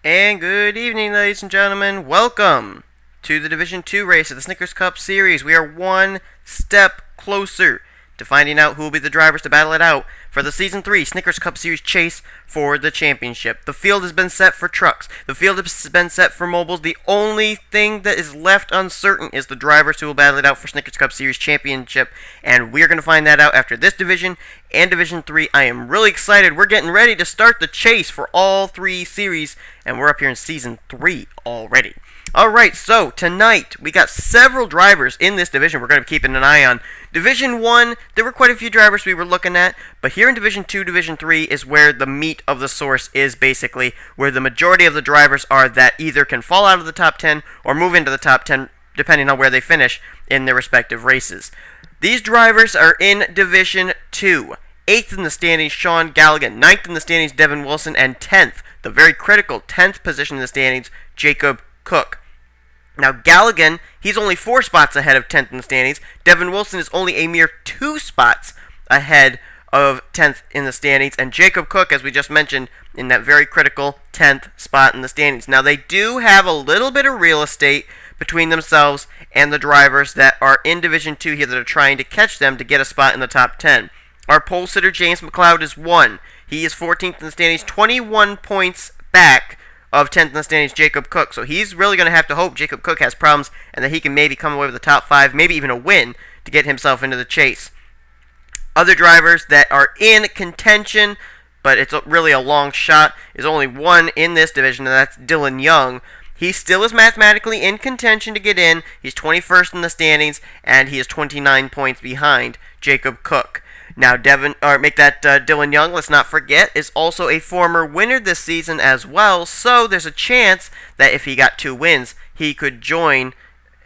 And good evening, ladies and gentlemen. Welcome to the Division 2 race of the Snickers Cup Series. We are one step closer to finding out who will be the drivers to battle it out for the Season 3 Snickers Cup Series chase for the championship. The field has been set for trucks. The field has been set for mobiles. The only thing that is left uncertain is the drivers who will battle it out for Snickers Cup Series championship, and we are going to find that out after this division and Division 3. I am really excited. We're getting ready to start the chase for all three series, and we're up here in Season 3 already. Alright, so tonight we got several drivers in this division we're going to be keeping an eye on. Division 1, there were quite a few drivers we were looking at, but here in Division 2, Division 3 is where the meat of the source is, basically, where the majority of the drivers are that either can fall out of the top 10 or move into the top 10, depending on where they finish in their respective races. These drivers are in Division 2. 8th in the standings, Sean Galligan. 9th in the standings, Devin Wilson. And 10th, the very critical 10th position in the standings, Jacob Cook. Now, Galligan, he's only 4 spots ahead of 10th in the standings. Devin Wilson is only a mere 2 spots ahead of 10th in the standings. And Jacob Cook, as we just mentioned, in that very critical 10th spot in the standings. Now, they do have a little bit of real estate between themselves and the drivers that are in Division 2 here that are trying to catch them to get a spot in the top 10. Our pole sitter, James McLeod, is 1. He is 14th in the standings, 21 points back of 10th in the standings, Jacob Cook. So he's really going to have to hope Jacob Cook has problems and that he can maybe come away with the top 5, maybe even a win to get himself into the chase. Other drivers that are in contention, but it's really a long shot, is only one in this division, and that's Dylan Young. He still is mathematically in contention to get in. He's 21st in the standings, and he is 29 points behind Jacob Cook. Now, Dylan Young, let's not forget, is also a former winner this season as well, so there's a chance that if he got 2 wins, he could join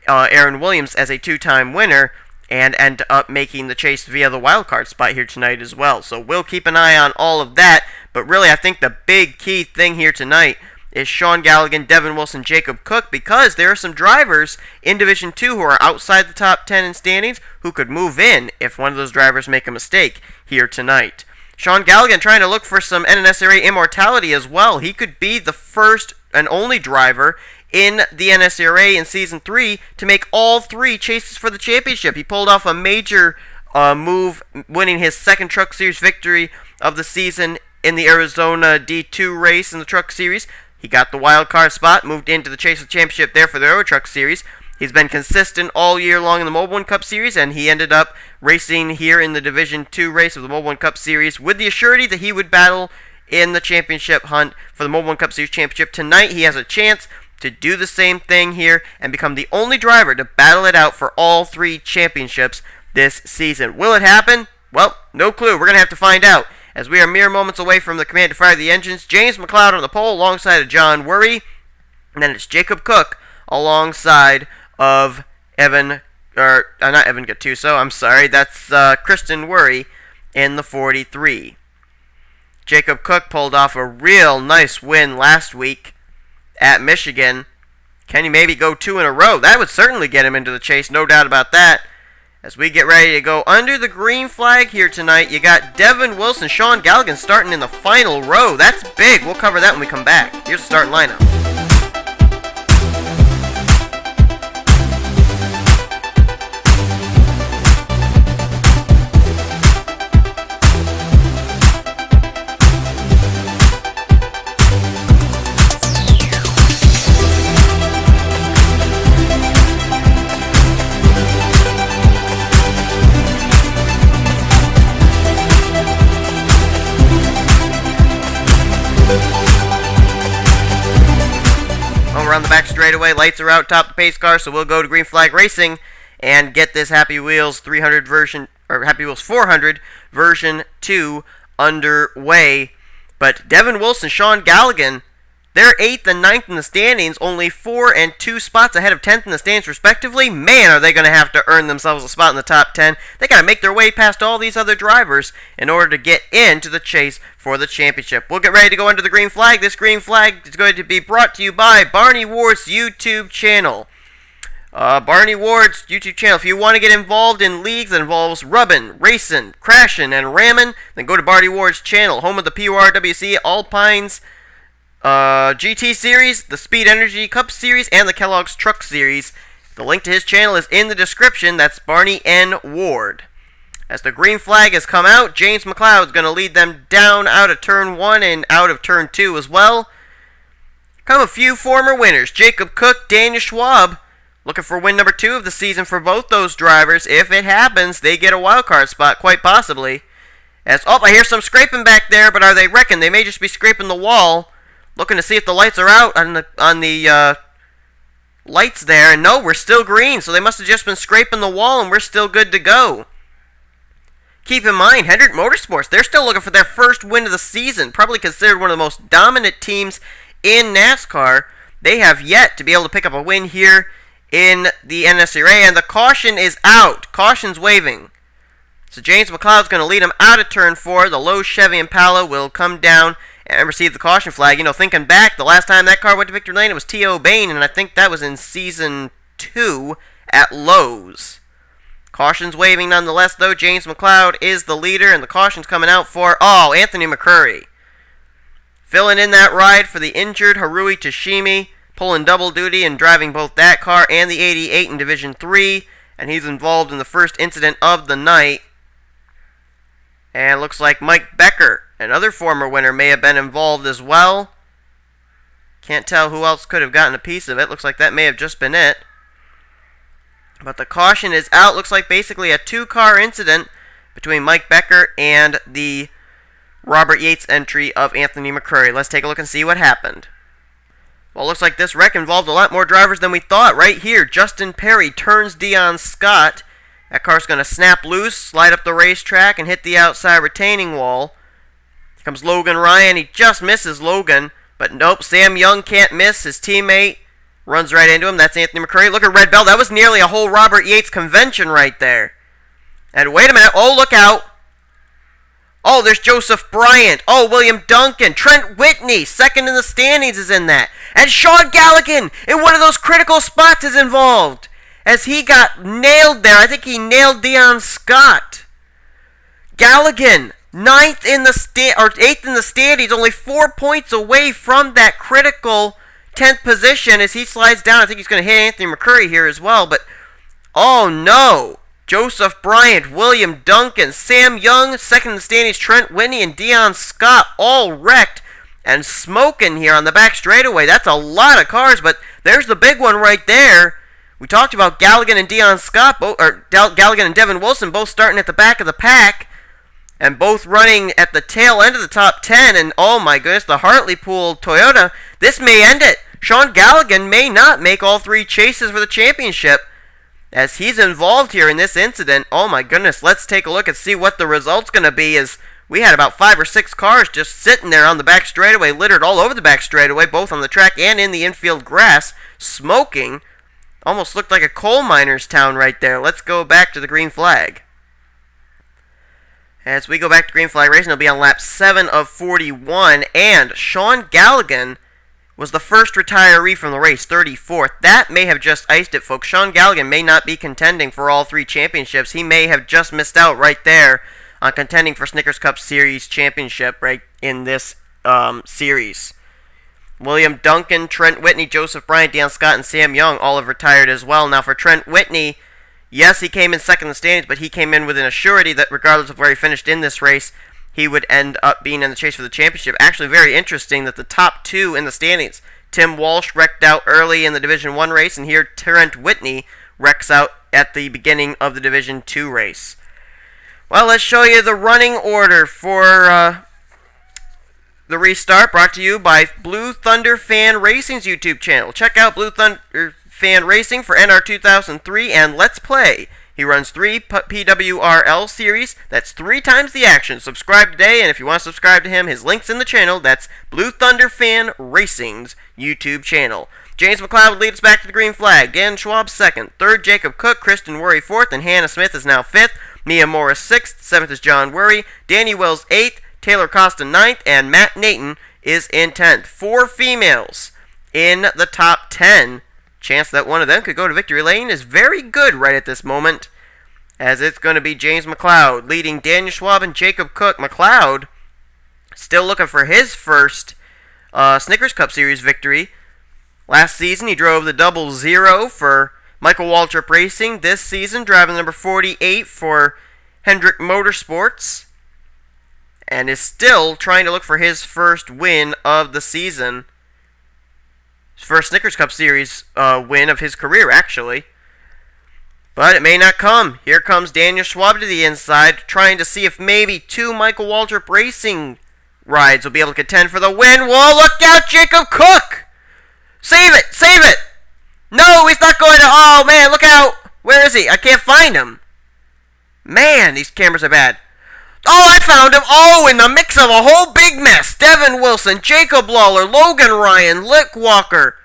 Aaron Williams as a 2-time winner and end up making the chase via the wildcard spot here tonight as well. So we'll keep an eye on all of that, but really I think the big key thing here tonight is Sean Galligan, Devin Wilson, Jacob Cook, because there are some drivers in Division 2 who are outside the top 10 in standings who could move in if one of those drivers make a mistake here tonight. Sean Galligan trying to look for some NNSCRA immortality as well. He could be the first and only driver in the NNSCRA in Season 3 to make all 3 chases for the championship. He pulled off a major move, winning his second Truck Series victory of the season in the Arizona D2 race in the Truck Series. He got the wild card spot, moved into the chase of the championship there for the Euro Truck Series. He's been consistent all year long in the Mobile One Cup Series, and he ended up racing here in the Division 2 race of the Mobile One Cup Series with the assurity that he would battle in the championship hunt for the Mobile One Cup Series championship. Tonight, he has a chance to do the same thing here and become the only driver to battle it out for all 3 championships this season. Will it happen? Well, no clue. We're going to have to find out, as we are mere moments away from the command to fire the engines. James McLeod on the pole alongside of John Worry. And then it's Jacob Cook alongside of not Evan Gattuso, I'm sorry. That's Kristen Worry in the 43. Jacob Cook pulled off a real nice win last week at Michigan. Can he maybe go 2 in a row? That would certainly get him into the chase, no doubt about that. As we get ready to go under the green flag here tonight, you got Devin Wilson, Sean Galligan starting in the final row. That's big. We'll cover that when we come back. Here's the starting lineup. Around the back straightaway, lights are out, top the pace car, so we'll go to green flag racing and get this Happy Wheels 300 version, or Happy Wheels 400 version 2 underway. But Devin Wilson, Sean Galligan, they're 8th and 9th in the standings, only 4 and 2 spots ahead of 10th in the standings respectively. Man, are they going to have to earn themselves a spot in the top 10. They got to make their way past all these other drivers in order to get into the chase for the championship. We'll get ready to go under the green flag. This green flag is going to be brought to you by Barney Ward's YouTube channel. Barney Ward's YouTube channel. If you want to get involved in leagues that involves rubbing, racing, crashing, and ramming, then go to Barney Ward's channel, home of the PURWC Alpines GT Series, the Speed Energy Cup Series, and the Kellogg's Truck Series. The link to his channel is in the description. That's Barney N. Ward. As the green flag has come out, James McLeod is going to lead them down out of Turn 1 and out of Turn 2 as well. Come a few former winners. Jacob Cook, Daniel Schwab, looking for win number 2 of the season for both those drivers. If it happens, they get a wildcard spot, quite possibly. I hear some scraping back there, but they reckon they may just be scraping the wall, looking to see if the lights are out on the lights there. And no, we're still green, so they must have just been scraping the wall, and we're still good to go. Keep in mind, Hendrick Motorsports, they're still looking for their first win of the season, probably considered one of the most dominant teams in NASCAR. They have yet to be able to pick up a win here in the NNSCRA, and the caution is out. Caution's waving. So James McLeod's going to lead him out of Turn 4. The Lowe's Chevy Impala will come down and receive the caution flag. You know, thinking back, the last time that car went to victory lane, it was T.O. Bain, and I think that was in Season 2 at Lowe's. Caution's waving nonetheless, though. James McLeod is the leader, and the caution's coming out for, Anthony McCurry. Filling in that ride for the injured Harui Tashimi, pulling double duty and driving both that car and the 88 in Division 3, and he's involved in the first incident of the night. And it looks like Mike Becker, another former winner, may have been involved as well. Can't tell who else could have gotten a piece of it. Looks like that may have just been it. But the caution is out. Looks like basically a 2-car incident between Mike Becker and the Robert Yates entry of Anthony McCurry. Let's take a look and see what happened. Well, it looks like this wreck involved a lot more drivers than we thought. Right here, Justin Perry turns Dion Scott. That car's going to snap loose, slide up the racetrack, and hit the outside retaining wall. Here comes Logan Ryan. He just misses Logan. But nope, Sam Young can't miss. His teammate runs right into him. That's Anthony McCurry. Look at Red Bell. That was nearly a whole Robert Yates convention right there. And wait a minute. Oh, look out. Oh, there's Joseph Bryant. Oh, William Duncan. Trent Whitney, second in the standings, is in that. And Sean Galligan, in one of those critical spots, is involved, as he got nailed there. I think he nailed Dion Scott. Galligan, 8th in the standings, only 4 points away from that critical 10th position as he slides down. I think he's going to hit Anthony McCurry here as well, but oh no. Joseph Bryant, William Duncan, Sam Young, second in the standings, Trent Whitney, and Dion Scott all wrecked and smoking here on the back straightaway. That's a lot of cars, but there's the big one right there. We talked about Galligan and Dion Scott, Galligan and Devin Wilson both starting at the back of the pack and both running at the tail end of the top 10. And oh my goodness, the Hartlepool Toyota, this may end it. Sean Galligan may not make all 3 chases for the championship as he's involved here in this incident. Oh my goodness, let's take a look and see what the result's going to be, as we had about 5 or 6 cars just sitting there on the back straightaway, littered all over the back straightaway, both on the track and in the infield grass, smoking. Almost looked like a coal miner's town right there. Let's go back to the green flag. As we go back to green flag racing, it'll be on lap 7 of 41, and Sean Galligan was the first retiree from the race, 34th. That may have just iced it, folks. Sean Galligan may not be contending for all 3 championships. He may have just missed out right there on contending for Snickers Cup Series championship right in this series. William Duncan, Trent Whitney, Joseph Bryant, Dion Scott, and Sam Young all have retired as well. Now for Trent Whitney, yes, he came in second in the standings, but he came in with an assurity that regardless of where he finished in this race, he would end up being in the chase for the championship. Actually, very interesting that the top 2 in the standings, Tim Walsh wrecked out early in the Division 1 race, and here Trent Whitney wrecks out at the beginning of the Division 2 race. Well, let's show you the running order for the restart, brought to you by Blue Thunder Fan Racing's YouTube channel. Check out Blue Thunder Fan Racing for NR 2003 and Let's Play. He runs 3 PWRL series. That's 3 times the action. Subscribe today, and if you want to subscribe to him, his link's in the channel. That's Blue Thunder Fan Racing's YouTube channel. James McLeod would lead us back to the green flag. Dan Schwab second. Third, Jacob Cook. Kristen Worry fourth, and Hannah Smith is now 5th. Mia Morris 6th. 7th is John Worry. Danny Wells 8th. Taylor Costa 9th, and Matt Nathan is in 10th. 4 females in the top 10. Chance that one of them could go to victory lane is very good right at this moment, as it's going to be James McLeod leading Daniel Schwab and Jacob Cook. McLeod still looking for his first Snickers Cup Series victory. Last season, he drove the 00 for Michael Waltrip Racing. This season, driving number 48 for Hendrick Motorsports. And is still trying to look for his first win of the season. His first Snickers Cup Series win of his career, actually. But it may not come. Here comes Daniel Schwab to the inside, trying to see if maybe 2 Michael Waltrip Racing rides will be able to contend for the win. Whoa, look out, Jacob Cook! Save it! Save it! No, he's not going to... Oh, man, look out! Where is he? I can't find him. Man, these cameras are bad. Oh, I found him! Oh, in the mix of a whole big mess! Devin Wilson, Jacob Lawler, Logan Ryan, Luke Walker.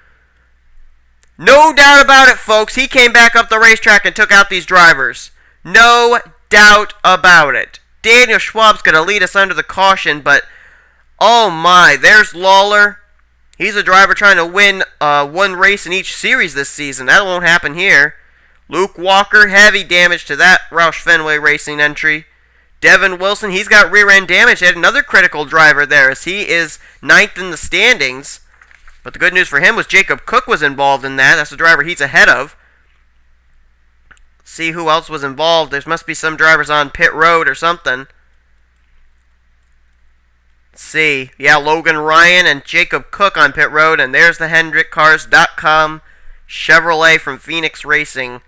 No doubt about it, folks. He came back up the racetrack and took out these drivers. No doubt about it. Daniel Schwab's going to lead us under the caution, but... Oh my, there's Lawler. He's a driver trying to win one race in each series this season. That won't happen here. Luke Walker, heavy damage to that Roush Fenway Racing entry. Devin Wilson, he's got rear end damage. He had another critical driver there as he is 9th in the standings. But the good news for him was Jacob Cook was involved in that. That's the driver he's ahead of. Let's see who else was involved. There must be some drivers on pit road or something. Let's see. Yeah, Logan Ryan and Jacob Cook on pit road. And there's the HendrickCars.com Chevrolet from Phoenix Racing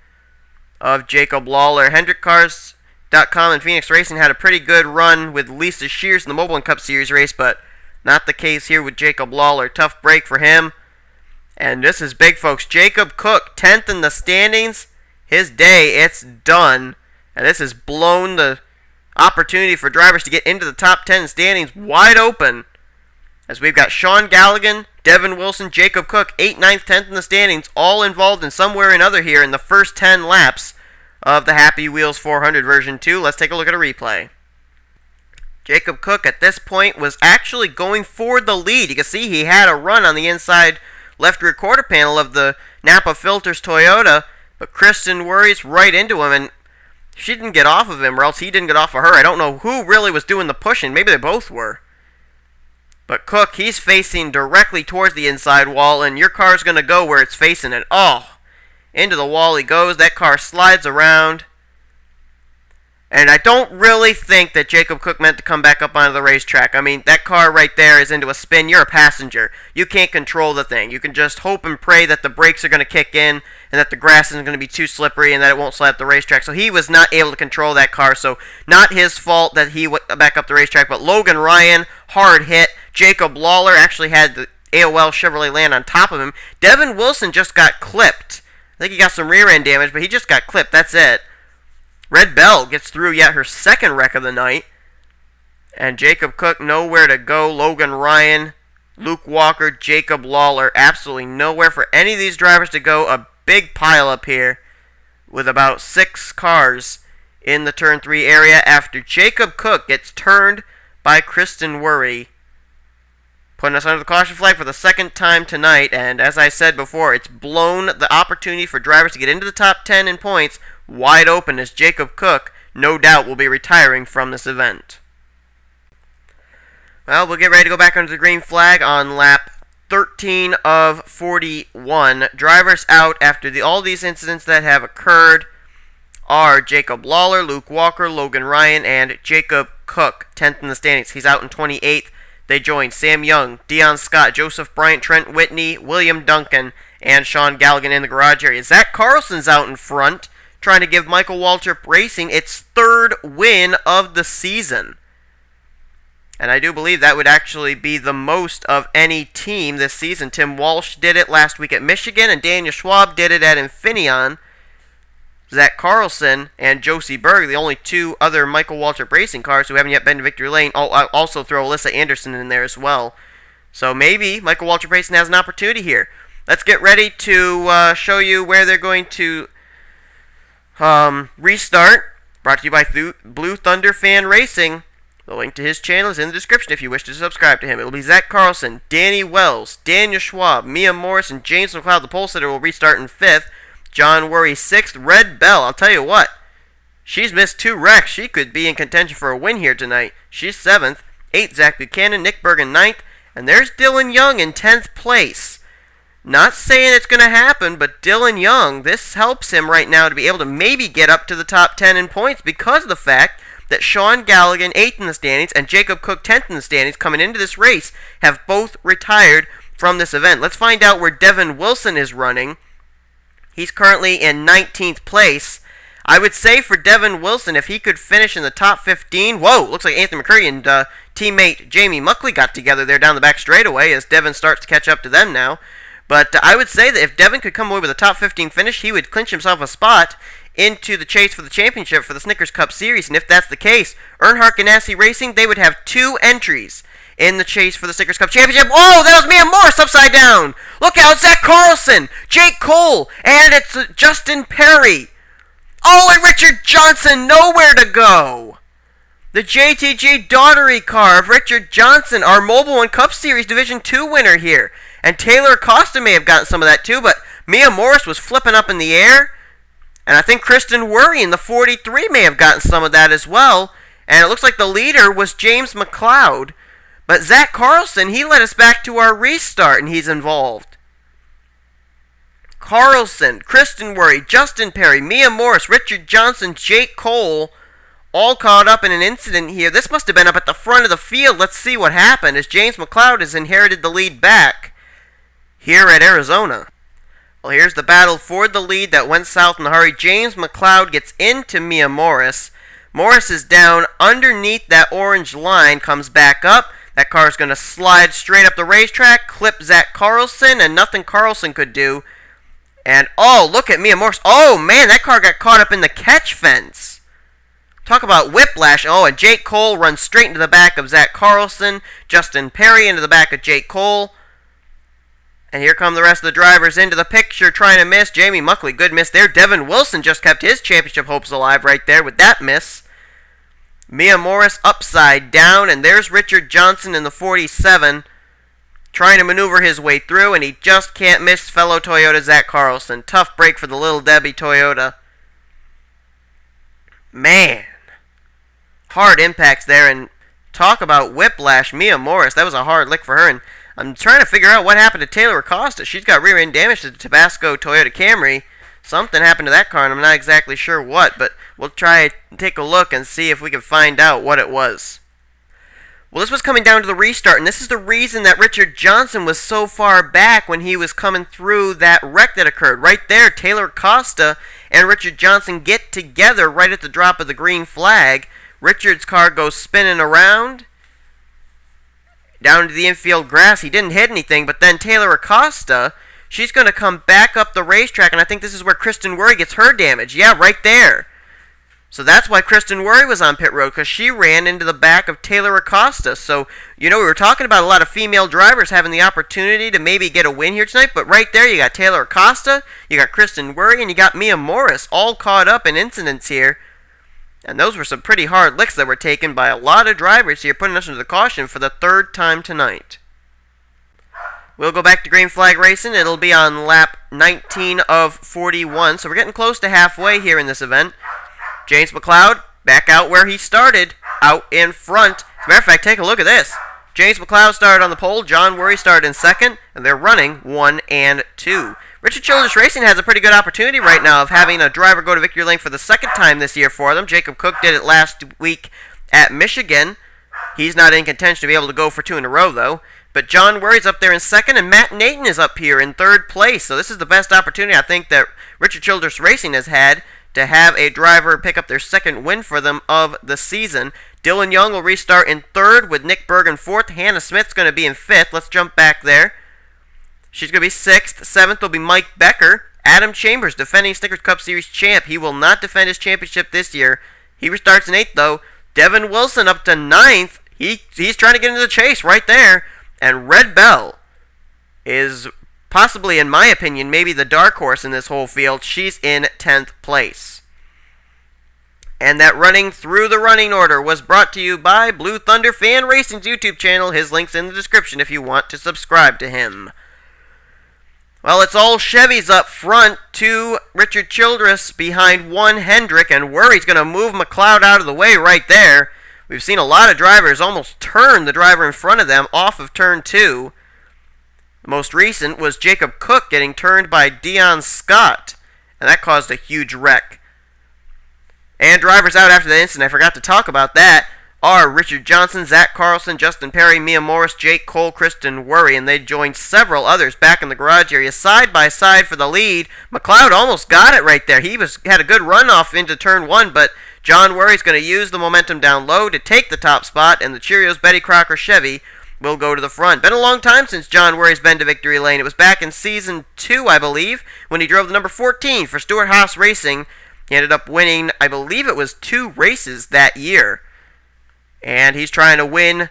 of Jacob Lawler. HendrickCars.com and Phoenix Racing had a pretty good run with Lisa Shears in the Mobile Cup Series race, but not the case here with Jacob Lawler. Tough break for him. And this is big, folks. Jacob Cook, 10th in the standings. His day, it's done. And this has blown the opportunity for drivers to get into the top 10 standings wide open. As we've got Sean Galligan, Devin Wilson, Jacob Cook, 8th, 9th, 10th in the standings, all involved in some way or another here in the first 10 laps of the Happy Wheels 400 version 2. Let's take a look at a replay. Jacob Cook at this point was actually going for the lead. You can see he had a run on the inside left rear quarter panel of the Napa Filters Toyota, but Kristen worries right into him, and she didn't get off of him, or else he didn't get off of her. I don't know who really was doing the pushing. Maybe they both were. But Cook, he's facing directly towards the inside wall, and your car's going to go where it's facing it. Oh, into the wall he goes. That car slides around. And I don't really think that Jacob Cook meant to come back up onto the racetrack. I mean, that car right there is into a spin. You're a passenger. You can't control the thing. You can just hope and pray that the brakes are going to kick in and that the grass isn't going to be too slippery and that it won't slap the racetrack. So he was not able to control that car. So not his fault that he went back up the racetrack. But Logan Ryan, hard hit. Jacob Lawler actually had the AOL Chevrolet land on top of him. Devin Wilson just got clipped. I think he got some rear end damage, but he just got clipped. That's it. Red Bell gets through yet her second wreck of the night. And Jacob Cook nowhere to go. Logan Ryan, Luke Walker, Jacob Lawler, absolutely nowhere for any of these drivers to go. A big pile up here with about 6 cars in the turn 3 area after Jacob Cook gets turned by Kristen Worry. Putting us under the caution flag for the second time tonight. And as I said before, it's blown the opportunity for drivers to get into the top 10 in points wide open, as Jacob Cook no doubt will be retiring from this event. Well, we'll get ready to go back under the green flag on lap 13 of 41. Drivers out after all these incidents that have occurred are Jacob Lawler, Luke Walker, Logan Ryan, and Jacob Cook, 10th in the standings. He's out in 28th. They join Sam Young, Dion Scott, Joseph Bryant, Trent Whitney, William Duncan, and Sean Galligan in the garage area. Zach Carlson's out in front, trying to give Michael Waltrip Racing its 3rd win of the season. And I do believe that would actually be the most of any team this season. Tim Walsh did it last week at Michigan, and Daniel Schwab did it at Infineon. Zach Carlson and Josie Berg, the only 2 other Michael Waltrip Racing cars who haven't yet been to Victory Lane. I'll also throw Alyssa Anderson in there as well. So maybe Michael Waltrip Racing has an opportunity here. Let's get ready to show you where they're going to restart. Brought to you by Blue Thunder Fan Racing. The link to his channel is in the description if you wish to subscribe to him. It will be Zach Carlson, Danny Wells, Daniel Schwab, Mia Morris, and James McLeod. The pole sitter will restart in 5th. John Worry 6th. Red Bell, I'll tell you what, she's missed 2 wrecks. She could be in contention for a win here tonight. She's 7th. 8th, Zach Buchanan, Nick Bergen 9th, And there's Dylan Young in 10th place. Not saying it's going to happen, but Dylan Young, this helps him right now to be able to maybe get up to the top 10 in points because of the fact that Sean Galligan, 8th in the standings, and Jacob Cook, 10th in the standings, coming into this race, have both retired from this event. Let's find out where Devin Wilson is running. He's currently in 19th place. I would say for Devin Wilson, if he could finish in the top 15, whoa, looks like Anthony McCurry and teammate Jamie Muckley got together there down the back straightaway as Devin starts to catch up to them now. But I would say that if Devin could come away with a top 15 finish, he would clinch himself a spot into the chase for the championship for the Snickers Cup Series. And if that's the case, Earnhardt Ganassi Racing, they would have 2 entries in the chase for the Snickers Cup Championship. Oh, that was Mia Morris upside down. Look out, Zach Carlson, Jake Cole, and it's Justin Perry. Oh, and Richard Johnson, nowhere to go. The JTG Daughtery car of Richard Johnson, our Mobile One Cup Series Division 2 winner here. And Taylor Acosta may have gotten some of that too, but Mia Morris was flipping up in the air. And I think Kristen Worry in the 43 may have gotten some of that as well. And it looks like the leader was James McLeod. But Zach Carlson, he led us back to our restart, and he's involved. Carlson, Kristen Worry, Justin Perry, Mia Morris, Richard Johnson, Jake Cole, all caught up in an incident here. This must have been up at the front of the field. Let's see what happened as James McLeod has inherited the lead back here at Arizona. Well, here's the battle for the lead that went south in a hurry. James McLeod gets into Mia Morris. Morris is down underneath that orange line, comes back up. That car is going to slide straight up the racetrack, clip Zach Carlson, and nothing Carlson could do. And, oh, look at Mia Morris. Oh, man, that car got caught up in the catch fence. Talk about whiplash. Oh, and Jake Cole runs straight into the back of Zach Carlson. Justin Perry into the back of Jake Cole. And here come the rest of the drivers into the picture trying to miss. Jamie Muckley, good miss there. Devin Wilson just kept his championship hopes alive right there with that miss. Mia Morris upside down, and there's Richard Johnson in the 47 trying to maneuver his way through, and he just can't miss fellow Toyota Zach Carlson. Tough break for the Little Debbie Toyota. Man, hard impacts there, and talk about whiplash. Mia Morris, that was a hard lick for her, and I'm trying to figure out what happened to Taylor Acosta. She's got rear end damage to the Tabasco Toyota Camry. Something happened to that car, and I'm not exactly sure what, but we'll try and take a look and see if we can find out what it was. Well, this was coming down to the restart, and this is the reason that Richard Johnson was so far back when he was coming through that wreck that occurred. Right there, Taylor Acosta and Richard Johnson get together right at the drop of the green flag. Richard's car goes spinning around down to the infield grass. He didn't hit anything, but then Taylor Acosta, she's going to come back up the racetrack, and I think this is where Kristen Worry gets her damage. Yeah, right there. So that's why Kristen Worry was on pit road, because she ran into the back of Taylor Acosta. So, you know, we were talking about a lot of female drivers having the opportunity to maybe get a win here tonight, but right there you got Taylor Acosta, you got Kristen Worry, and you got Mia Morris all caught up in incidents here. And those were some pretty hard licks that were taken by a lot of drivers here, putting us into the caution for the 3rd time tonight. We'll go back to green flag racing. It'll be on lap 19 of 41, so we're getting close to halfway here in this event. James McLeod back out where he started, out in front. As a matter of fact, take a look at this. James McLeod started on the pole, John Worry started in second, and they're running 1 and 2. Richard Childress Racing has a pretty good opportunity right now of having a driver go to victory lane for the 2nd time this year for them. Jacob Cook did it last week at Michigan. He's not in contention to be able to go for 2 in a row, though. But John Worry's up there in 2nd, and Matt Nathan is up here in 3rd place. So this is the best opportunity I think that Richard Childress Racing has had to have a driver pick up their 2nd win for them of the season. Dylan Young will restart in 3rd with Nick Berg in 4th. Hannah Smith's going to be in 5th. Let's jump back there. She's going to be 6th. 7th will be Mike Becker. Adam Chambers, defending Snickers Cup Series champ. He will not defend his championship this year. He restarts in 8th, though. Devin Wilson up to 9th. He's trying to get into the chase right there. And Red Bell is possibly, in my opinion, maybe the dark horse in this whole field. She's in 10th place. And that running through the running order was brought to you by Blue Thunder Fan Racing's YouTube channel. His link's in the description if you want to subscribe to him. Well, it's all Chevys up front, 2 Richard Childress behind 1 Hendrick, and Worry's going to move McLeod out of the way right there. we've seen a lot of drivers almost turn the driver in front of them off of turn 2. The most recent was Jacob Cook getting turned by Dion Scott, and that caused a huge wreck. And drivers out after the incident, I forgot to talk about that, are Richard Johnson, Zach Carlson, Justin Perry, Mia Morris, Jake Cole, Kristen Worry, and they joined several others back in the garage area side by side for the lead. McLeod almost got it right there. He had a good runoff into turn 1, but John Worry's going to use the momentum down low to take the top spot, and the Cheerios Betty Crocker Chevy will go to the front. Been a long time since John Worry's been to victory lane. It was back in season 2, I believe, when he drove the number 14 for Stewart Haas Racing. He ended up winning, I believe it was 2 races that year. And he's trying to win,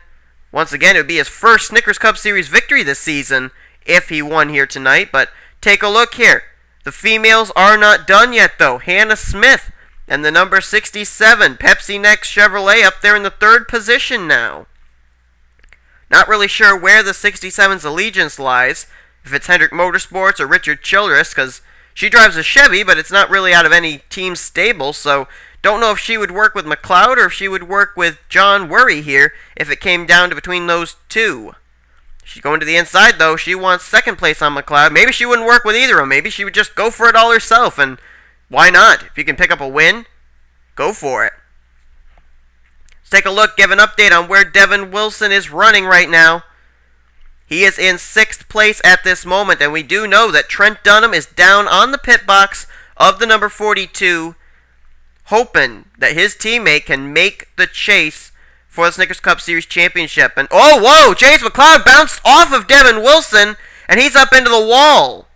once again, it would be his first Snickers Cup Series victory this season if he won here tonight. But take a look here. The females are not done yet, though. Hannah Smith and the number 67, Pepsi Next Chevrolet, up there in the 3rd position now. Not really sure where the 67's allegiance lies, if it's Hendrick Motorsports or Richard Childress, because she drives a Chevy, but it's not really out of any team stable, so don't know if she would work with McLeod or if she would work with John Worry here if it came down to between those two. She's going to the inside, though. She wants 2nd place on McLeod. Maybe she wouldn't work with either of them. Maybe she would just go for it all herself, and why not? If you can pick up a win, go for it. Let's take a look, give an update on where Devin Wilson is running right now. He is in 6th place at this moment, and we do know that Trent Dunham is down on the pit box of the number 42, hoping that his teammate can make the chase for the Snickers Cup Series Championship. And oh, whoa! James McLeod bounced off of Devin Wilson, and he's up into the wall.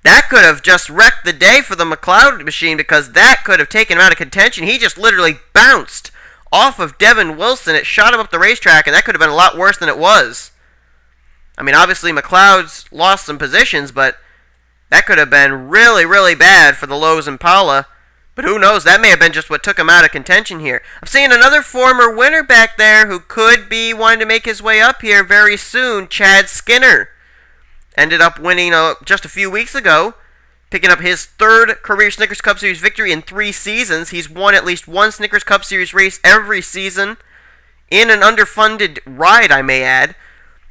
That could have just wrecked the day for the McLeod machine, because that could have taken him out of contention. He just literally bounced off of Devin Wilson. It shot him up the racetrack, and that could have been a lot worse than it was. I mean, obviously McLeod's lost some positions, but that could have been really, really bad for the Lowe's Impala. But who knows, that may have been just what took him out of contention here. I'm seeing another former winner back there who could be wanting to make his way up here very soon, Chad Skinner. Ended up winning just a few weeks ago, picking up his 3rd career Snickers Cup Series victory in 3 seasons. He's won at least one Snickers Cup Series race every season, in an underfunded ride, I may add.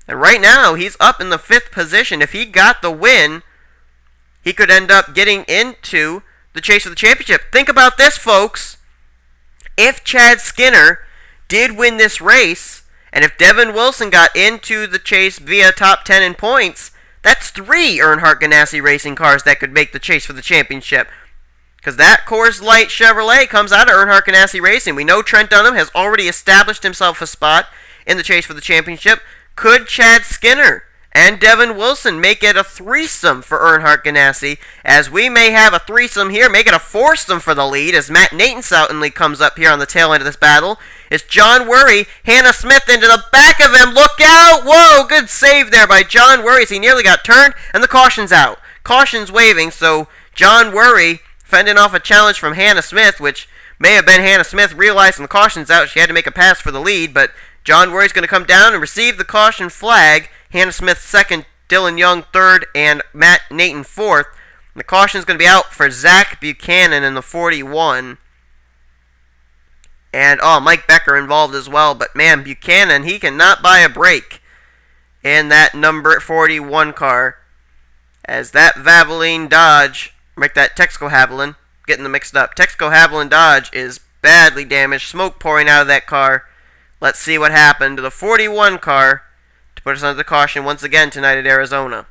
And right now, he's up in the 5th position. If he got the win, he could end up getting into the chase for the championship. Think about this, folks. If Chad Skinner did win this race, and if Devin Wilson got into the chase via top 10 in points, that's 3 Earnhardt Ganassi racing cars that could make the chase for the championship. Because that Coors Light Chevrolet comes out of Earnhardt Ganassi Racing. We know Trent Dunham has already established himself a spot in the chase for the championship. Could Chad Skinner and Devin Wilson make it a threesome for Earnhardt Ganassi, as we may have a threesome here, make it a foursome for the lead, as Matt Nathan-Soutenly comes up here on the tail end of this battle. It's John Worry, Hannah Smith into the back of him, look out! Whoa, good save there by John Worry as he nearly got turned, and the caution's out. Caution's waving, so John Worry fending off a challenge from Hannah Smith, which may have been Hannah Smith realizing the caution's out. She had to make a pass for the lead, but John Worry's going to come down and receive the caution flag. Hannah Smith 2nd, Dylan Young 3rd, and Matt Nathan 4th. And the caution's going to be out for Zach Buchanan in the 41. And, Mike Becker involved as well. But, man, Buchanan, he cannot buy a break in that number 41 car. As that Valvoline Dodge, that Texaco Haviland, getting them mixed up. Texaco Haviland Dodge is badly damaged. Smoke pouring out of that car. Let's see what happened to the 41 car to put us under the caution once again tonight at Arizona.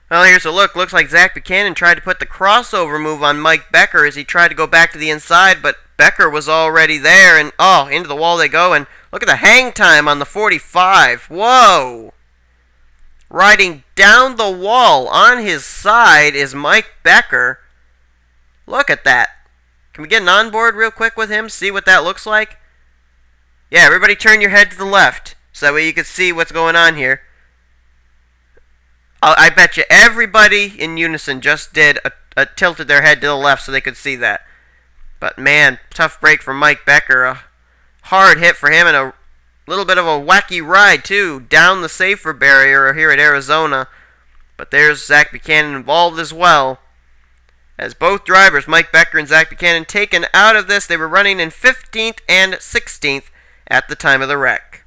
Well, here's a look. Looks like Zach Buchanan tried to put the crossover move on Mike Becker as he tried to go back to the inside, but Becker was already there, and into the wall they go, and look at the hang time on the 45. Whoa! Riding down the wall on his side is Mike Becker. Look at that. Can we get an onboard real quick with him, see what that looks like? Yeah, everybody turn your head to the left, so that way you can see what's going on here. I bet you everybody in unison just did tilted their head to the left so they could see that. But man, tough break for Mike Becker. A hard hit for him and a little bit of a wacky ride too, down the safer barrier here at Arizona. But there's Zach Buchanan involved as well. as both drivers, Mike Becker and Zach Buchanan, taken out of this. They were running in 15th and 16th at the time of the wreck.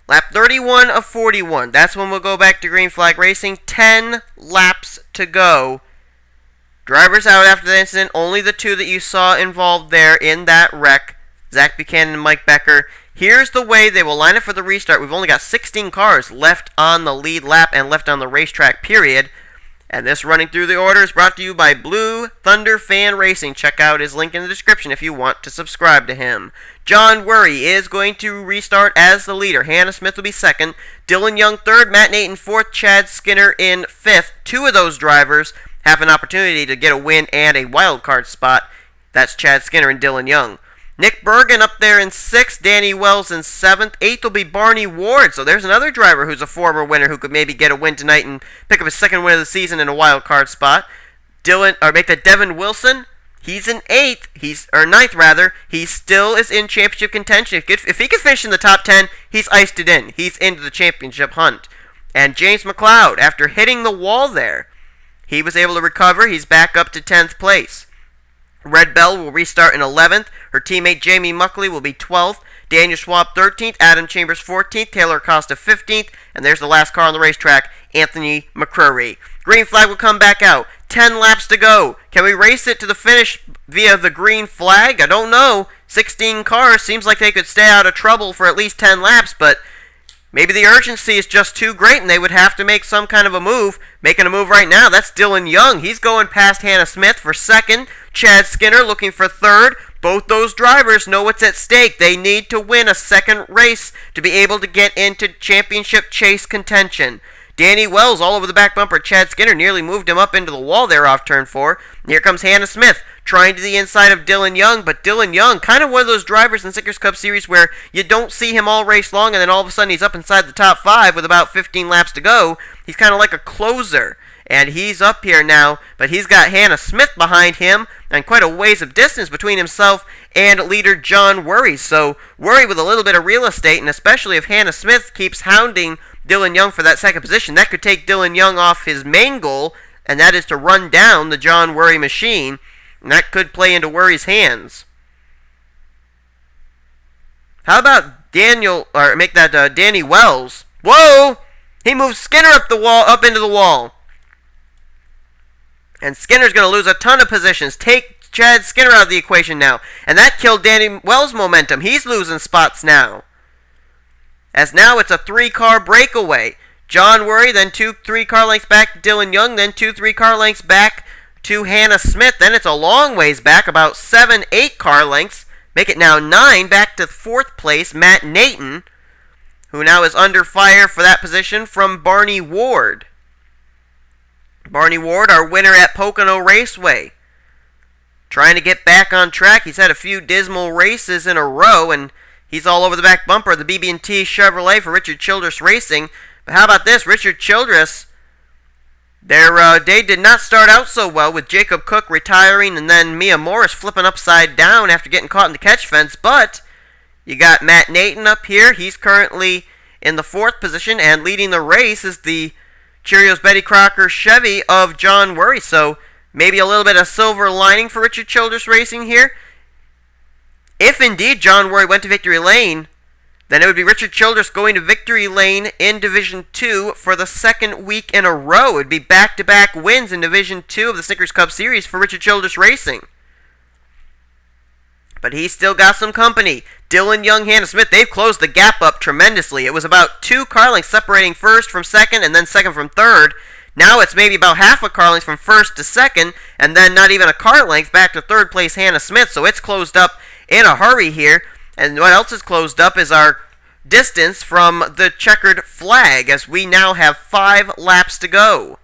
Lap 31 of 41. That's when we'll go back to green flag racing. 10 laps to go. Drivers out after the incident. Only the two that you saw involved there in that wreck, Zach Buchanan and Mike Becker. Here's the way they will line up for the restart. We've only got 16 cars left on the lead lap and left on the racetrack, period. And this running through the order is brought to you by Blue Thunder Fan Racing. Check out his link in the description if you want to subscribe to him. John Worry is going to restart as the leader. Hannah Smith will be second. Dylan Young third. Matt Nate in fourth. Chad Skinner in fifth. Two of those drivers have an opportunity to get a win and a wild card spot. That's Chad Skinner and Dylan Young. Nick Bergen up there in 6th, Danny Wells in 7th. 8th will be Barney Ward. So there's another driver who's a former winner who could maybe get a win tonight and pick up his second win of the season in a wild card spot. Make that Devin Wilson. He's in 9th rather. He still is in championship contention. If he could finish in the top 10, he's iced it in. He's into the championship hunt. And James McLeod, after hitting the wall there, he was able to recover. He's back up to 10th place. Red Bell will restart in 11th. Her teammate Jamie Muckley will be 12th. Daniel Schwab 13th. Adam Chambers 14th. Taylor Costa 15th. And there's the last car on the racetrack, Anthony McCrory. Green flag will come back out. 10 laps to go. Can we race it to the finish via the green flag? I don't know. 16 cars. Seems like they could stay out of trouble for at least 10 laps, but maybe the urgency is just too great and they would have to make some kind of a move. Making a move right now, that's Dylan Young. He's going past Hannah Smith for second. Chad Skinner looking for third. Both those drivers know what's at stake. They need to win a second race to be able to get into championship chase contention. Danny Wells all over the back bumper. Chad Skinner nearly moved him up into the wall there off turn 4. And here comes Hannah Smith trying to the inside of Dylan Young, but Dylan Young, kind of one of those drivers in the Snickers Cup Series where you don't see him all race long and then all of a sudden he's up inside the top 5 with about 15 laps to go. He's kind of like a closer. And he's up here now, but he's got Hannah Smith behind him and quite a ways of distance between himself and leader John Worry. So Worry with a little bit of real estate, and especially if Hannah Smith keeps hounding Dylan Young for that second position, that could take Dylan Young off his main goal, and that is to run down the John Worry machine, and that could play into Worry's hands. How about Danny Wells? Whoa! He moves Skinner up into the wall. And Skinner's going to lose a ton of positions. Take Chad Skinner out of the equation now. And that killed Danny Wells' momentum. He's losing spots now. As now it's a 3-car breakaway. John Worry, then 2 3-car lengths back to Dylan Young, then 2 3-car lengths back to Hannah Smith. Then it's a long ways back, about 7 8-car lengths. Make it now 9 back to 4th place, Matt Naton, who now is under fire for that position from Barney Ward. Barney Ward, our winner at Pocono Raceway, trying to get back on track. He's had a few dismal races in a row, and he's all over the back bumper of the BB&T Chevrolet for Richard Childress Racing. But how about this? Richard Childress, their day did not start out so well with Jacob Cook retiring and then Mia Morris flipping upside down after getting caught in the catch fence. But you got Matt Naton up here. He's currently in the 4th position, and leading the race is the Cheerios Betty Crocker Chevy of John Worry. So maybe a little bit of silver lining for Richard Childress Racing here. If indeed John Worry went to victory lane, then it would be Richard Childress going to victory lane in Division 2 for the second week in a row. It would be back-to-back wins in Division 2 of the Snickers Cup Series for Richard Childress Racing. But he's still got some company. Dylan Young, Hannah Smith, they've closed the gap up tremendously. It was about 2 car lengths separating first from second and then second from third. Now it's maybe about half a car length from first to second, and then not even a car length back to third place Hannah Smith. So it's closed up in a hurry here. And what else is closed up is our distance from the checkered flag, as we now have 5 laps to go.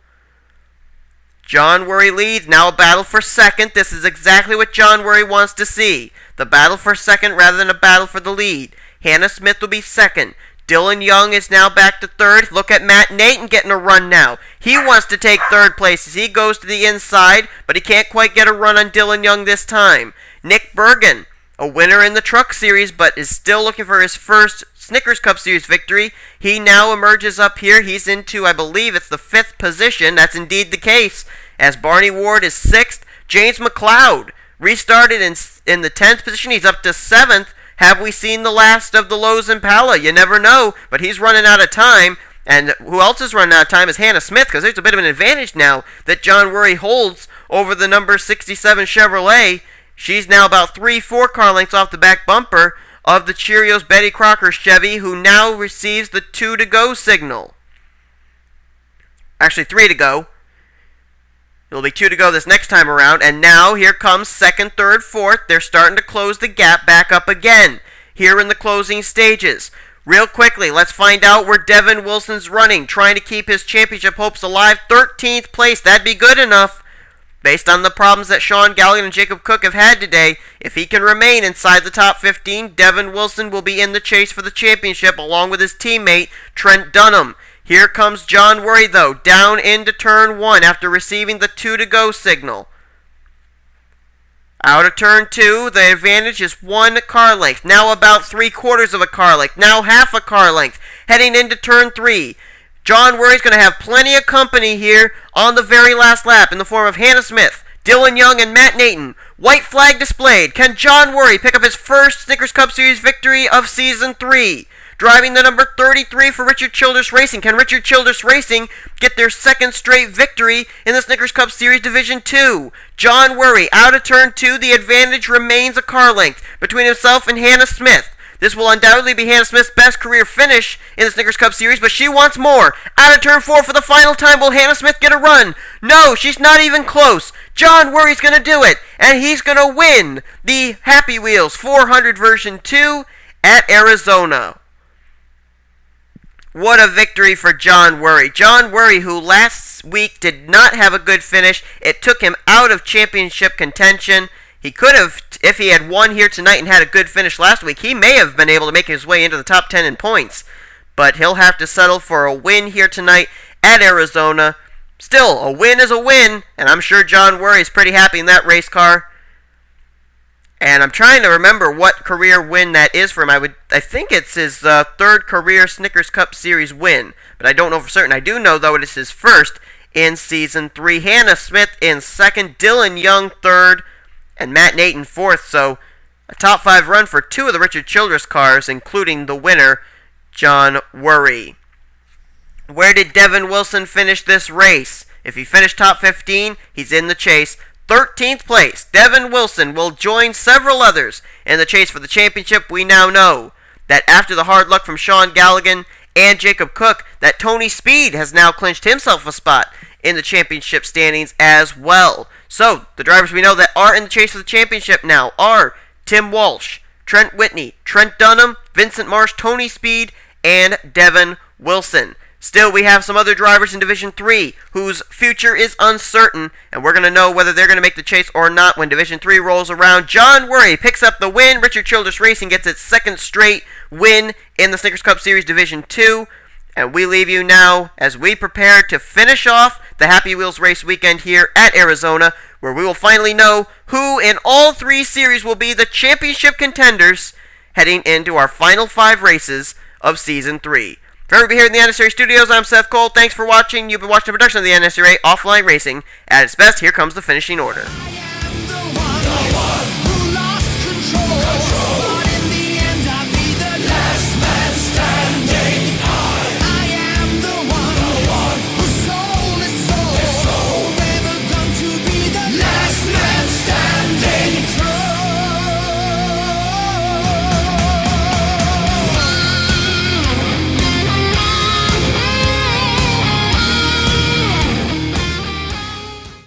John Worry leads. Now a battle for second. This is exactly what John Worry wants to see. The battle for second rather than a battle for the lead. Hannah Smith will be second. Dylan Young is now back to third. Look at Matt Naton getting a run now. He wants to take third place as he goes to the inside, but he can't quite get a run on Dylan Young this time. Nick Bergen, a winner in the Truck Series, but is still looking for his first Snickers Cup Series victory. He now emerges up here. He's into, I believe it's the 5th position. That's indeed the case. as Barney Ward is 6th. James McLeod restarted in the 10th position. He's up to 7th. Have we seen the last of the Lowe's Impala? You never know, but he's running out of time. And who else is running out of time is Hannah Smith, because there's a bit of an advantage now that John Worry holds over the number 67 Chevrolet. She's now about 3-4 car lengths off the back bumper of the Cheerios Betty Crocker Chevy, who now receives the 2 to go signal. Actually, 3 to go. It'll be 2 to go this next time around. And now here comes 2nd, 3rd, 4th. They're starting to close the gap back up again here in the closing stages. Real quickly, let's find out where Devin Wilson's running, trying to keep his championship hopes alive. 13th place, that'd be good enough. Based on the problems that Sean Galligan and Jacob Cook have had today, if he can remain inside the top 15, Devin Wilson will be in the chase for the championship along with his teammate, Trent Dunham. Here comes John Worry, though, down into turn 1 after receiving the 2 to go signal. Out of turn 2, the advantage is 1 car length. Now about 3/4 of a car length. Now half a car length. Heading into turn 3. John Worry's going to have plenty of company here on the very last lap in the form of Hannah Smith, Dylan Young, and Matt Nathan. White flag displayed. Can John Worry pick up his first Snickers Cup Series victory of Season 3? Driving the number 33 for Richard Childress Racing. Can Richard Childress Racing get their 2nd straight victory in the Snickers Cup Series Division 2? John Worry, out of turn 2, the advantage remains a car length between himself and Hannah Smith. This will undoubtedly be Hannah Smith's best career finish in the Snickers Cup Series, but she wants more. Out of turn 4 for the final time, will Hannah Smith get a run? No, she's not even close. John Worry's going to do it, and he's going to win the Happy Wheels 400 version 2 at Arizona. What a victory for John Worry. John Worry, who last week did not have a good finish. It took him out of championship contention. He could have, if he had won here tonight and had a good finish last week, he may have been able to make his way into the top 10 in points. But he'll have to settle for a win here tonight at Arizona. Still, a win is a win, and I'm sure John Worry is pretty happy in that race car. And I'm trying to remember what career win that is for him. I think it's his 3rd career Snickers Cup Series win, but I don't know for certain. I do know, though, it is his 1st in Season 3. Hannah Smith in 2nd, Dylan Young 3rd, and Matt Nathan 4th. So a top 5 run for 2 of the Richard Childress cars, including the winner, John Worry. Where did Devin Wilson finish this race? If he finished top 15, he's in the chase. 13th place, Devin Wilson will join several others in the chase for the championship. We now know that after the hard luck from Sean Galligan and Jacob Cook, that Tony Speed has now clinched himself a spot in the championship standings as well. So, the drivers we know that are in the chase for the championship now are Tim Walsh, Trent Whitney, Trent Dunham, Vincent Marsh, Tony Speed, and Devin Wilson. Still, we have some other drivers in Division 3 whose future is uncertain, and we're going to know whether they're going to make the chase or not when Division 3 rolls around. John Worry picks up the win. Richard Childress Racing gets its 2nd straight win in the Snickers Cup Series Division 2. And we leave you now as we prepare to finish off the Happy Wheels race weekend here at Arizona, where we will finally know who in all 3 series will be the championship contenders heading into our final 5 races of Season 3. For everybody here in the NNSCRA studios, I'm Seth Cole. Thanks for watching. You've been watching a production of the NNSCRA Offline Racing. At its best, here comes the finishing order. I am the one who lost control.